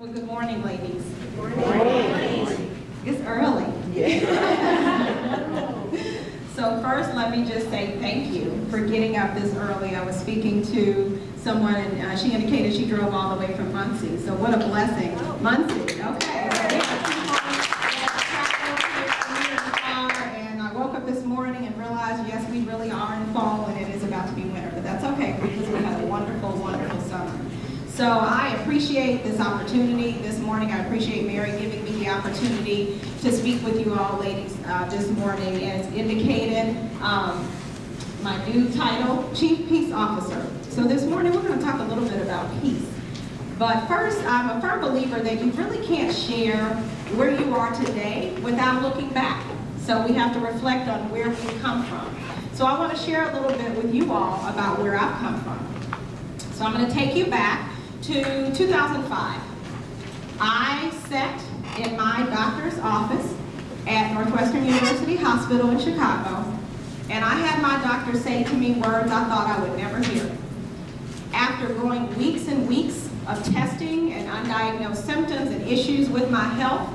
Well, good morning, ladies. Good morning. It's early. Yeah. So first, let me just say thank you for getting up this early. I was speaking to someone, and she indicated she drove all the way from Muncie. So what a blessing. Muncie, okay. And I woke up this morning and realized, yes, we really are in fall, and it is about to be winter. But that's okay, because we had a wonderful, wonderful summer. So I appreciate this opportunity this morning. I appreciate Mary giving me the opportunity to speak with you all ladies this morning. As indicated, my new title, Chief Peace Officer. So this morning we're going to talk a little bit about peace. But first, I'm a firm believer that you really can't share where you are today without looking back. So we have to reflect on where we come from. So I want to share a little bit with you all about where I've come from. So I'm going to take you back to 2005. I sat in my doctor's office at Northwestern University Hospital in Chicago, and I had my doctor say to me words I thought I would never hear. After going weeks and weeks of testing and undiagnosed symptoms and issues with my health,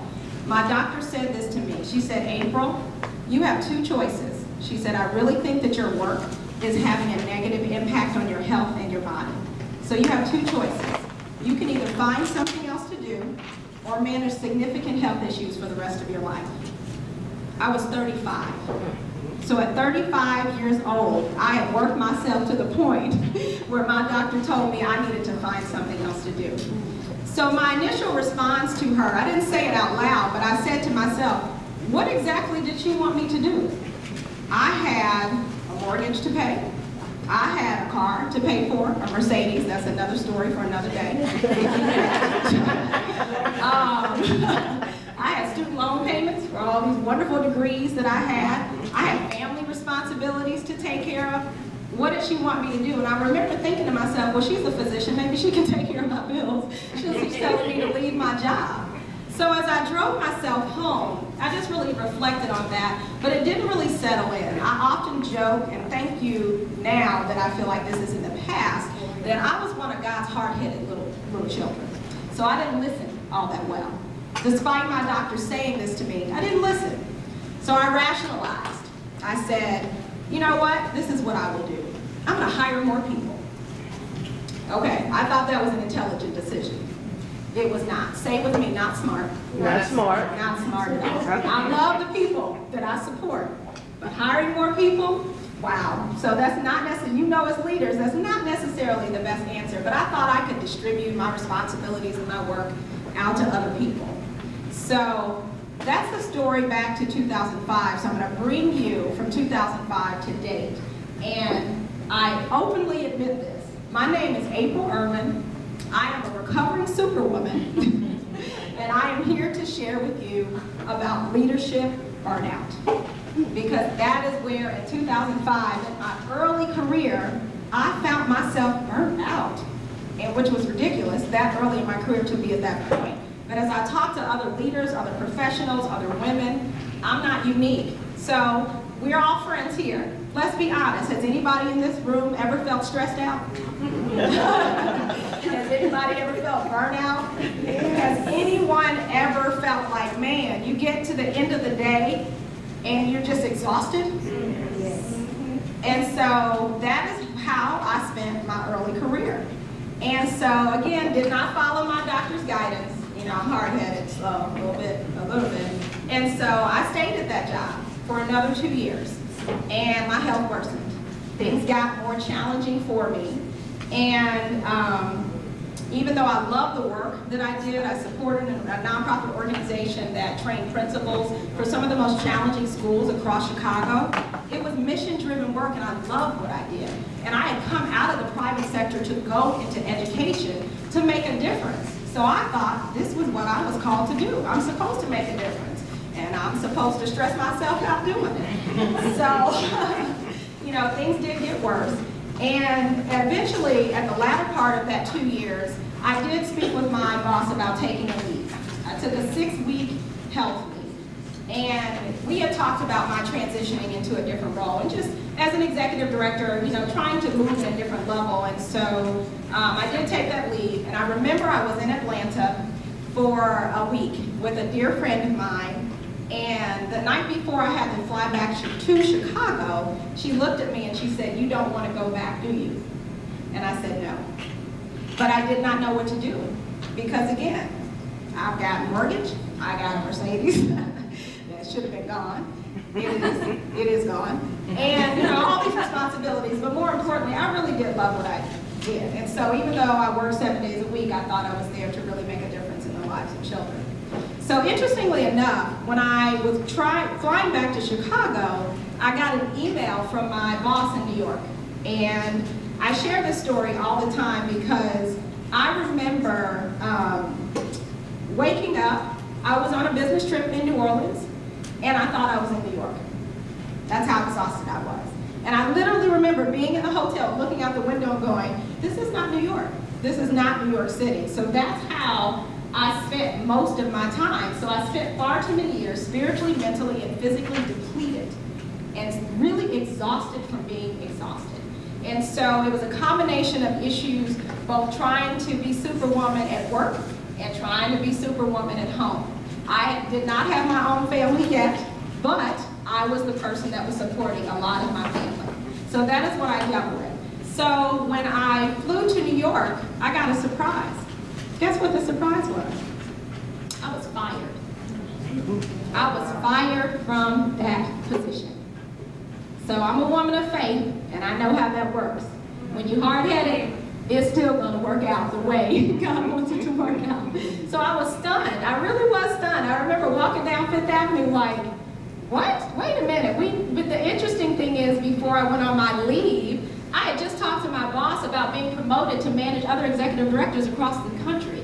my doctor said this to me. She said, "April, you have two choices." She said, "I really think that your work is having a negative impact on your health and your body. So you have two choices. You can either find something else to do or manage significant health issues for the rest of your life." I was 35. So at 35 years old, I had worked myself to the point where my doctor told me I needed to find something else to do. So my initial response to her, I didn't say it out loud, but I said to myself, what exactly did she want me to do? I had a mortgage to pay. I had a car to pay for, a Mercedes. That's another story for another day. I had student loan payments for all these wonderful degrees that I had. I had family responsibilities to take care of. What did she want me to do? And I remember thinking to myself, well, she's a physician. Maybe she can take care of my bills. She's telling me to leave my job. So as I drove myself home, I just really reflected on that, but it didn't really settle in. I often joke, and thank you now that I feel like this is in the past, that I was one of God's hard-headed little children. So I didn't listen all that well. Despite my doctor saying this to me, I didn't listen. So I rationalized. I said, you know what? This is what I will do. I'm going to hire more people. Okay, I thought that was an intelligent decision. It was not. Say with me, not smart. Not smart. Not smart at all. I love the people that I support, but hiring more people, wow. So that's not necessarily, you know, as leaders, that's not necessarily the best answer, but I thought I could distribute my responsibilities and my work out to other people. So that's the story back to 2005. So I'm going to bring you from 2005 to date. And I openly admit this. My name is April Ervin. I am a recovering superwoman. And I am here to share with you about leadership burnout. Because that is where in 2005, in my early career, I found myself burnt out. And which was ridiculous that early in my career to be at that point. But as I talk to other leaders, other professionals, other women, I'm not unique. So we're all friends here. Let's be honest, has anybody in this room ever felt stressed out? Has anybody ever felt burnout? Has anyone ever felt like, man, you get to the end of the day and you're just exhausted? Yes. And so that is how I spent my early career. And so again, did not follow my doctor's guidance. You know, I'm hard-headed, slow, a little bit. And so I stayed at that job for another 2 years, and my health worsened. Things got more challenging for me, and even though I love the work that I did, I supported a nonprofit organization that trained principals for some of the most challenging schools across Chicago. It was mission-driven work, and I loved what I did. And I had come out of the private sector to go into education to make a difference. So I thought this was what I was called to do. I'm supposed to make a difference. And I'm supposed to stress myself out doing it. So, you know, things did get worse. And eventually, at the latter part of that 2 years, I did speak with my boss about taking a leave. I took a 6-week health leave. And we had talked about my transitioning into a different role. And just as an executive director, you know, trying to move at a different level. And so I did take that leave. And I remember I was in Atlanta for a week with a dear friend of mine. And the night before I had to fly back to Chicago, she looked at me and she said, "You don't want to go back, do you?" And I said, "No." But I did not know what to do because, again, I've got a mortgage, I got a Mercedes that should have been gone. It is gone. And all these responsibilities, but more importantly, I really did love what I did. And so even though I worked 7 days a week, I thought I was there to really make a difference in the lives of children. So interestingly enough, when I was flying back to Chicago, I got an email from my boss in New York. And I share this story all the time because I remember waking up. I was on a business trip in New Orleans, and I thought I was in New York. That's how exhausted I was. And I literally remember being in the hotel, looking out the window and going, "This is not New York. This is not New York City." So that's how I spent most of my time. So I spent far too many years spiritually, mentally, and physically depleted and really exhausted from being exhausted. And so it was a combination of issues, both trying to be superwoman at work and trying to be superwoman at home. I did not have my own family yet, but I was the person that was supporting a lot of my family. So that is what I dealt with. So when I flew to New York, I got a surprise. Guess what the surprise was? I was fired. I was fired from that position. So I'm a woman of faith, and I know how that works. When you're hard-headed, it's still going to work out the way God wants it to work out. So I was stunned. I really was stunned. I remember walking down Fifth Avenue like, what? Wait a minute. But the interesting thing is, before I went on my leave, I had just talked to my boss about being promoted to manage other executive directors across the country,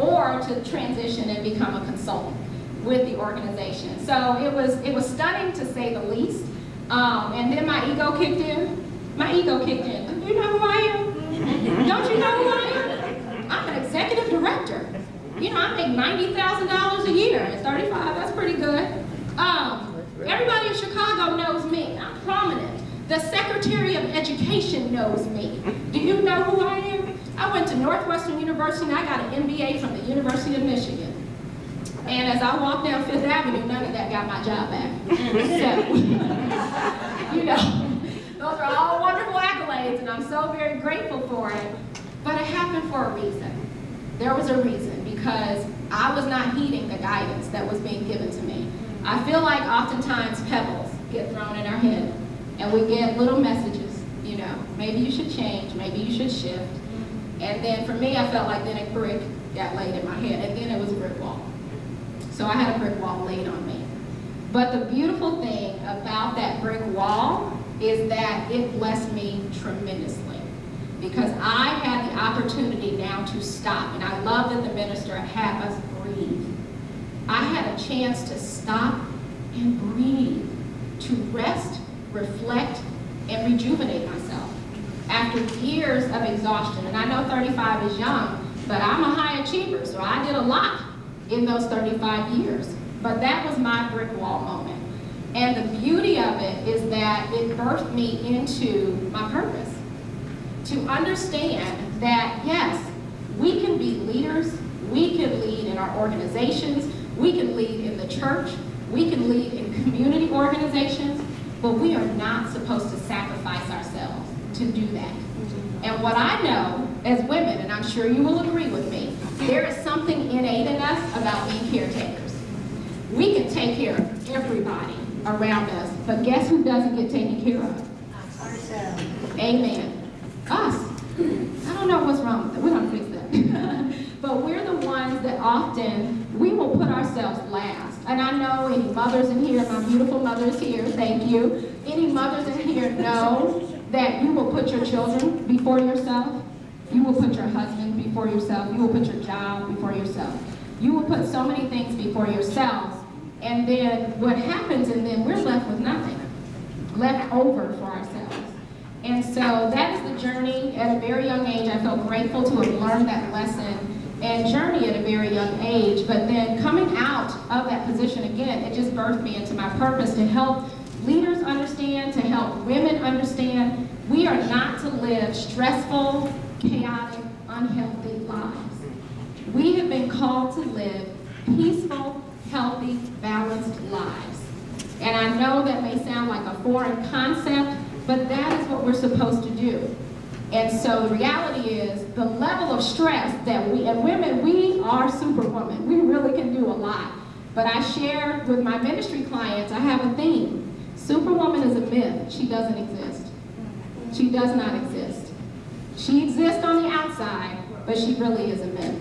or to transition and become a consultant with the organization. So it was stunning to say the least. And then my ego kicked in. My ego kicked in. Do you know who I am? Don't you know who I am? I'm an executive director. I make $90,000 a year. At 35, that's pretty good. Everybody in Chicago knows me. I'm prominent. The Secretary of Education knows me. Do you know who I am? I went to Northwestern University and I got an MBA from the University of Michigan. And as I walked down Fifth Avenue, none of that got my job back. So, those are all wonderful accolades, and I'm so very grateful for it. But it happened for a reason. There was a reason, because I was not heeding the guidance that was being given to me. I feel like oftentimes pebbles get thrown in our head, and we get little messages, maybe you should change, maybe you should shift. And then for me, I felt like then a brick got laid in my head, and then it was a brick wall. So I had a brick wall laid on me. But the beautiful thing about that brick wall is that it blessed me tremendously, because I had the opportunity now to stop. And I love that the minister had us breathe. I had a chance to stop and breathe, to rest, reflect, and rejuvenate myself after years of exhaustion. And I know 35 is young, but I'm a high achiever, so I did a lot in those 35 years. But that was my brick wall moment. And the beauty of it is that it birthed me into my purpose. To understand that, yes, we can be leaders, we can lead in our organizations, we can lead in the church, we can lead in community organizations, but we are not supposed to sacrifice ourselves to do that. And what I know as women, and I'm sure you will agree with me, there is something innate in us about being caretakers. We can take care of everybody around us, but guess who doesn't get taken care of? Ourselves. Amen. Us. I don't know what's wrong with it. We're going to fix that. But we're the ones that often, we will put ourselves last. And I know any mothers in here, my beautiful mothers here, thank you. Any mothers in here know that you will put your children before yourself. You will put your husband before yourself. You will put your job before yourself. You will put so many things before yourself. And then what happens, and then we're left with nothing, left over for ourselves. And so that is the journey at a very young age. I feel grateful to have learned that lesson and journey at a very young age. But then coming out of that position again, it just birthed me into my purpose to help leaders understand, to help women understand, we are not to live stressful, chaotic, unhealthy lives. We have been called to live peaceful, healthy, balanced lives. And I know that may sound like a foreign concept, but that is what we're supposed to do. And so the reality is the level of stress that and women, we are superwomen. We really can do a lot. But I share with my ministry clients, I have a theme. Superwoman is a myth. She doesn't exist. She does not exist. She exists on the outside, but she really is a myth.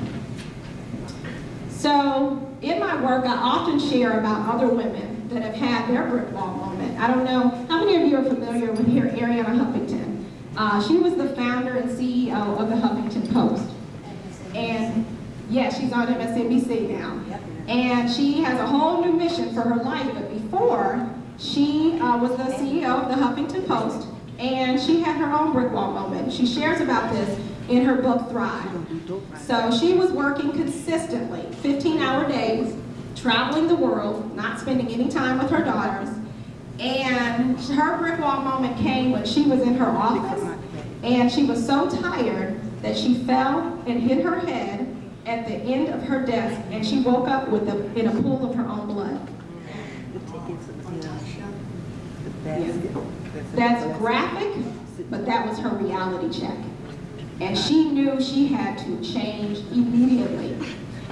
So in my work, I often share about other women that have had their brick wall moment. I don't know, how many of you are familiar with here, Ariana Huffington? She was the founder and CEO of the Huffington Post. And yeah, she's on MSNBC now. And she has a whole new mission for her life, but before, she was the CEO of the Huffington Post, and she had her own brick wall moment. She shares about this in her book, Thrive. So she was working consistently, 15-hour days, traveling the world, not spending any time with her daughters, and her brick wall moment came when she was in her office, and she was so tired that she fell and hit her head at the end of her desk, and she woke up in a pool of her own blood. Yeah. That's graphic, but that was her reality check. And she knew she had to change immediately.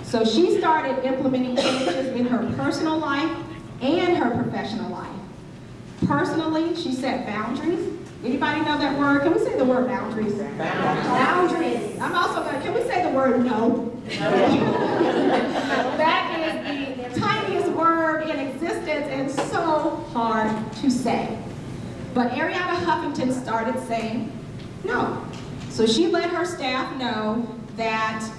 So she started implementing changes in her personal life and her professional life. Personally, she set boundaries. Anybody know that word? Can we say the word boundaries? Boundaries. I'm also going to, can we say the word no? That is the tiniest word in existence and so hard to say. But Ariana Huffington started saying no. So she let her staff know that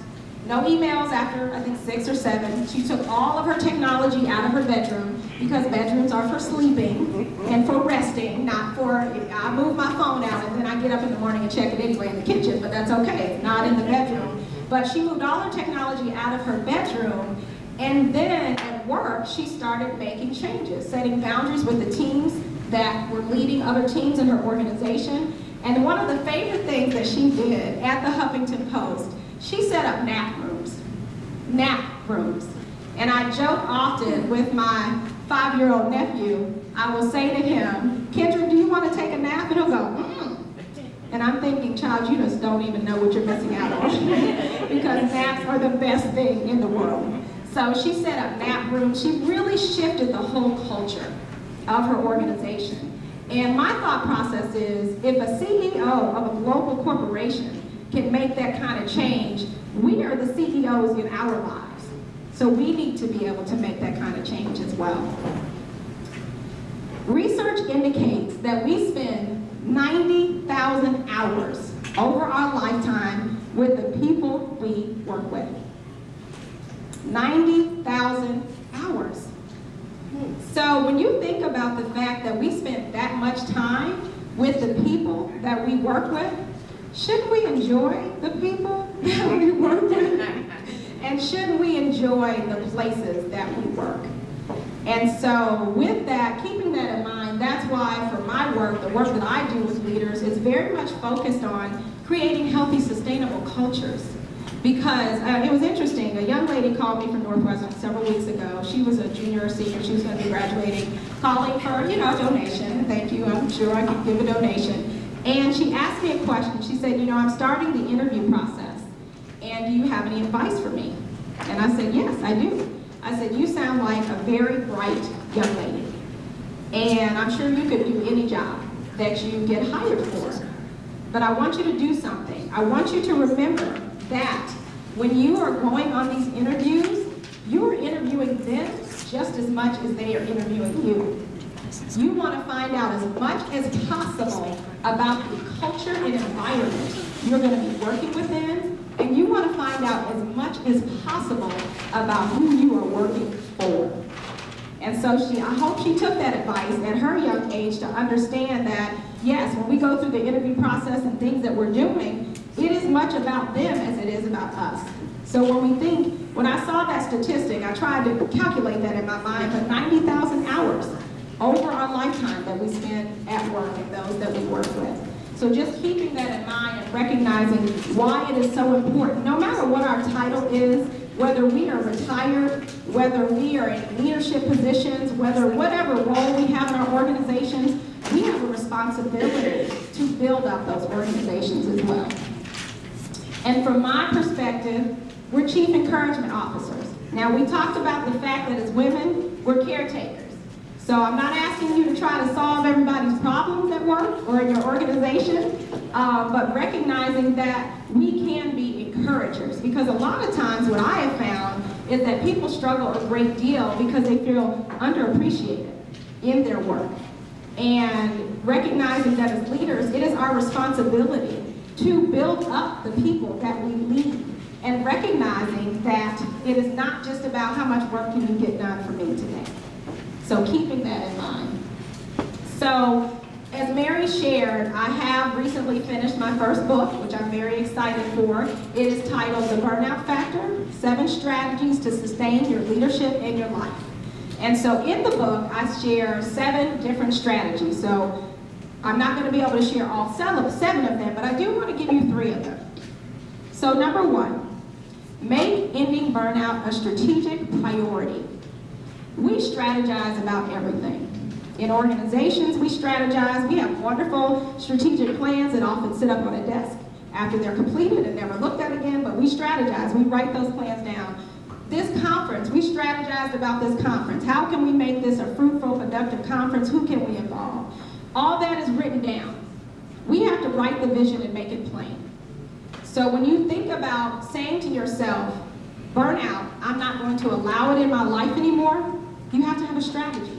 no emails after, I think, 6 or 7. She took all of her technology out of her bedroom because bedrooms are for sleeping and for resting, not for, I move my phone out and then I get up in the morning and check it anyway in the kitchen, but that's okay, it's not in the bedroom. But she moved all her technology out of her bedroom, and then at work, she started making changes, setting boundaries with the teams that were leading other teams in her organization. And one of the favorite things that she did at the Huffington Post, she set up nap rooms. Nap rooms. And I joke often with my 5-year-old nephew, I will say to him, Kendra, do you want to take a nap? And he'll go, And I'm thinking, child, you just don't even know what you're missing out on. Because naps are the best thing in the world. So she set up nap rooms. She really shifted the whole culture of her organization. And my thought process is, if a CEO of a global corporation can make that kind of change, we are the CEOs in our lives. So we need to be able to make that kind of change as well. Research indicates that we spend 90,000 hours over our lifetime with the people we work with. 90,000 hours. So when you think about the fact that we spend that much time with the people that we work with, shouldn't we enjoy the people that we work with? And shouldn't we enjoy the places that we work? And so with that, keeping that in mind, that's why for my work, the work that I do with leaders is very much focused on creating healthy, sustainable cultures. Because it was interesting, a young lady called me from Northwestern several weeks ago. She was a junior or senior, she was going to be graduating, calling for, a donation. Thank you, I'm sure I could give a donation. And she asked me a question. She said, I'm starting the interview process, and do you have any advice for me? And I said, yes, I do. I said, you sound like a very bright young lady, and I'm sure you could do any job that you get hired for. But I want you to do something. I want you to remember that when you are going on these interviews, you are interviewing them just as much as they are interviewing you. You want to find out as much as possible about the culture and environment you're going to be working within, and you want to find out as much as possible about who you are working for. And so I hope she took that advice at her young age to understand that, yes, when we go through the interview process and things that we're doing, it is much about them as it is about us. So when I saw that statistic, I tried to calculate that in my mind, but 90,000 hours over our lifetime that we spend at work and those that we work with. So just keeping that in mind and recognizing why it is so important, no matter what our title is, whether we are retired, whether we are in leadership positions, whatever role we have in our organizations, we have a responsibility to build up those organizations as well. And from my perspective, we're chief encouragement officers. Now, we talked about the fact that as women, we're caretakers. So I'm not asking you to try to solve everybody's problems at work or in your organization, but recognizing that we can be encouragers. Because a lot of times what I have found is that people struggle a great deal because they feel underappreciated in their work. And recognizing that as leaders, it is our responsibility to build up the people that we lead. And recognizing that it is not just about how much work can you get done for me today. So keeping that in mind. So, as Mary shared, I have recently finished my first book, which I'm very excited for. It is titled The Burnout Factor, 7 Strategies to Sustain Your Leadership in Your Life. And so in the book, I share 7 different strategies. So I'm not going to be able to share all 7 of them, but I do want to give you 3 of them. So number 1, make ending burnout a strategic priority. We strategize about everything. In organizations, we strategize. We have wonderful strategic plans that often sit up on a desk after they're completed and never looked at again, but we strategize. We write those plans down. This conference, we strategized about this conference. How can we make this a fruitful, productive conference? Who can we involve? All that is written down. We have to write the vision and make it plain. So when you think about saying to yourself, burnout, I'm not going to allow it in my life anymore, you have to have a strategy.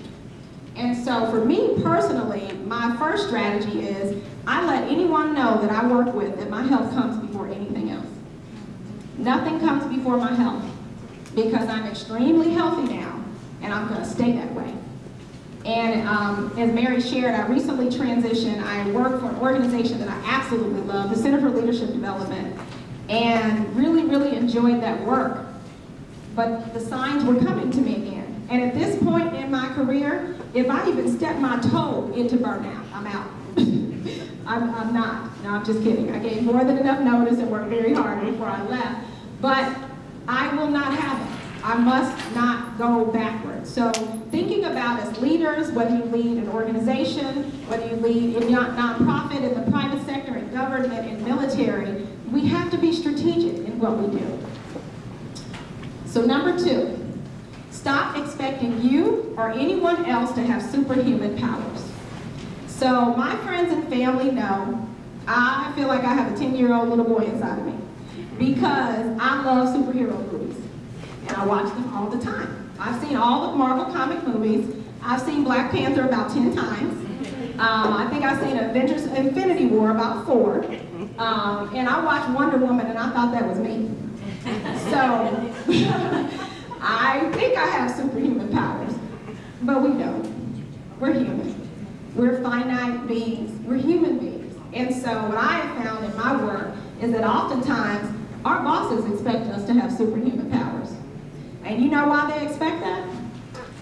And so for me personally, my first strategy is I let anyone know that I work with that my health comes before anything else. Nothing comes before my health because I'm extremely healthy now and I'm going to stay that way. And as Mary shared, I recently transitioned. I work for an organization that I absolutely love, the Center for Leadership Development, and really, really enjoyed that work. But the signs were coming to me again. And at this point in my career, if I even step my toe into burnout, I'm out. I'm not. No, I'm just kidding. I gave more than enough notice and worked very hard before I left. But I will not have it. I must not go backwards. So thinking about as leaders, whether you lead an organization, whether you lead in nonprofit, in the private sector, in government, in military, we have to be strategic in what we do. So number 2, stop expecting you or anyone else to have superhuman powers. So my friends and family know I feel like I have a 10-year-old little boy inside of me because I love superhero movies and I watch them all the time. I've seen all the Marvel comic movies. I've seen Black Panther about 10 times. I think I've seen Avengers Infinity War about 4. And I watched Wonder Woman and I thought that was me. So I think I have superhuman powers, but we don't. We're human. We're finite beings. We're human beings. And so what I have found in my work is that oftentimes our bosses expect us to have superhuman powers. And you know why they expect that?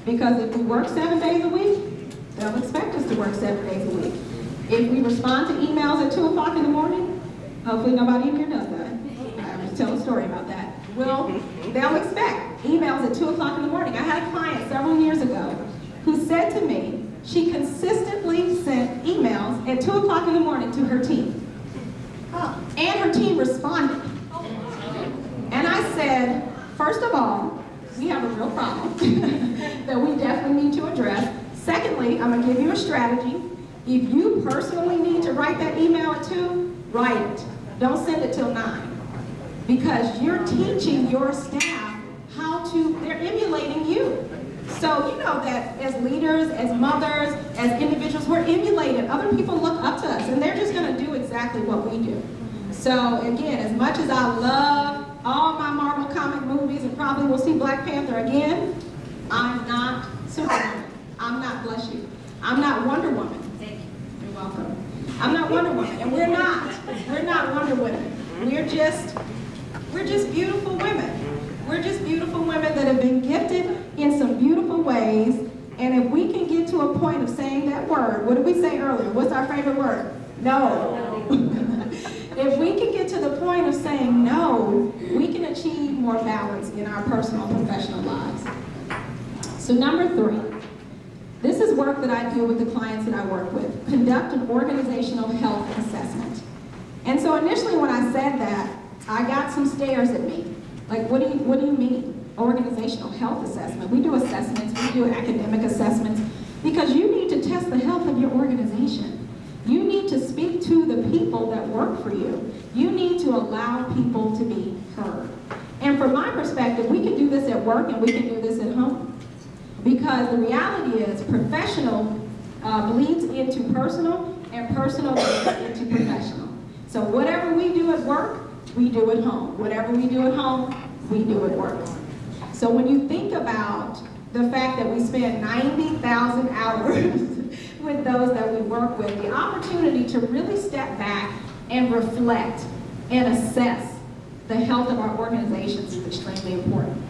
Because if we work 7 days a week, they'll expect us to work 7 days a week. If we respond to emails at 2 o'clock in the morning, hopefully nobody in here does that. I will tell a story about that. Well, they'll expect emails at 2 o'clock in the morning. I had a client several years ago who said to me she consistently sent emails at 2 o'clock in the morning to her team. And her team responded. And I said, first of all, we have a real problem that we definitely need to address. Secondly, I'm going to give you a strategy. If you personally need to write that email at 2, write it. Don't send it till 9. Because you're teaching your staff how to, they're emulating you. So you know that as leaders, as mothers, as individuals, we're emulated. Other people look up to us and they're just going to do exactly what we do. So again, as much as I love all my Marvel comic movies and probably will see Black Panther again, I'm not Superman. I'm not, bless you, I'm not Wonder Woman. You're welcome. I'm not Wonder Woman, and we're not Wonder Women. We're just beautiful women. We're just beautiful women that have been gifted in some beautiful ways, and if we can get to a point of saying that word, what did we say earlier? What's our favorite word? No. If we can get to the point of saying no, we can achieve more balance in our personal and professional lives. So number 3, this is work that I do with the clients that I work with. Conduct an organizational health assessment. And so initially when I said that, I got some stares at me. Like, what do you mean? Organizational health assessment. We do assessments, we do academic assessments, because you need to test the health of your organization. You need to speak to the people that work for you. You need to allow people to be heard. And from my perspective, we can do this at work and we can do this at home. Because the reality is, professional bleeds into personal, and personal bleeds into professional. So whatever we do at work, we do at home. Whatever we do at home, we do at work. So when you think about the fact that we spend 90,000 hours with those that we work with, the opportunity to really step back and reflect and assess the health of our organizations is extremely important.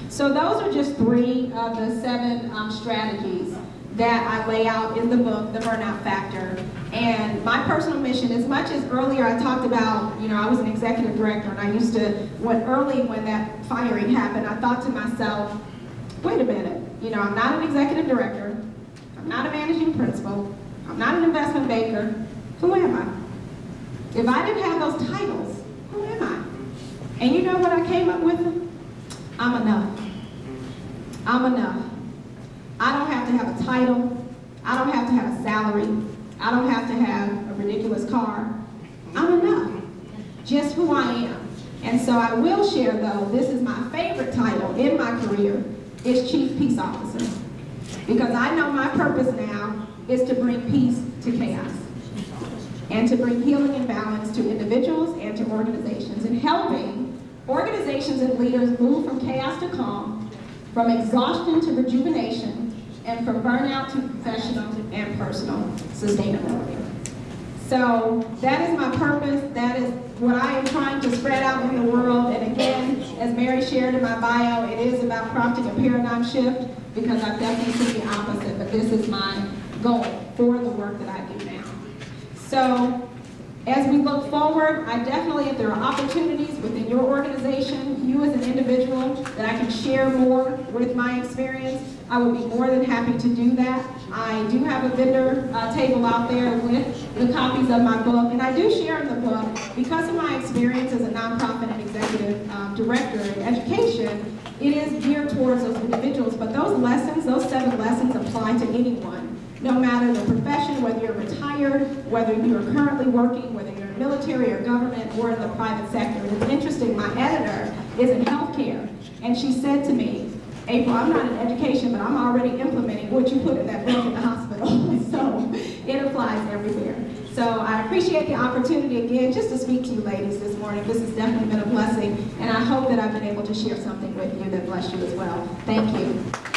So those are just 3 of the 7 strategies that I lay out in the book, The Burnout Factor. And my personal mission, as much as earlier I talked about, I was an executive director, and I used to, when that firing happened, I thought to myself, wait a minute, I'm not an executive director, I'm not a managing principal, I'm not an investment banker, who am I? If I didn't have those titles, who am I? And you know what I came up with? I'm enough. I'm enough. I don't have to have a title, I don't have to have a salary, I don't have to have a ridiculous car. I'm enough, just who I am. And so I will share, though, this is my favorite title in my career, is Chief Peace Officer. Because I know my purpose now is to bring peace to chaos, and to bring healing and balance to individuals and to organizations, and helping organizations and leaders move from chaos to calm, from exhaustion to rejuvenation, and from burnout to professional and personal sustainability. So that is my purpose. That is what I am trying to spread out in the world. And again, as Mary shared in my bio, it is about prompting a paradigm shift, because I've definitely seen the opposite, but this is my goal for the work that I do now. So as we look forward, I definitely, if there are opportunities within your organization, you as an individual, that I can share more with my experience, I would be more than happy to do that. I do have a vendor table out there with the copies of my book, and I do share in the book, because of my experience as a nonprofit and executive director in education, it is geared towards those individuals, but those lessons, those 7 lessons apply to anyone, no matter the profession, whether you're retired, whether you're currently working, whether you're in military or government or in the private sector. And it's interesting, my editor is in healthcare, and she said to me, April, I'm not in education, but I'm already implementing what you put in that book in the hospital. So it applies everywhere. So I appreciate the opportunity again just to speak to you ladies this morning. This has definitely been a blessing, and I hope that I've been able to share something with you that bless you as well. Thank you.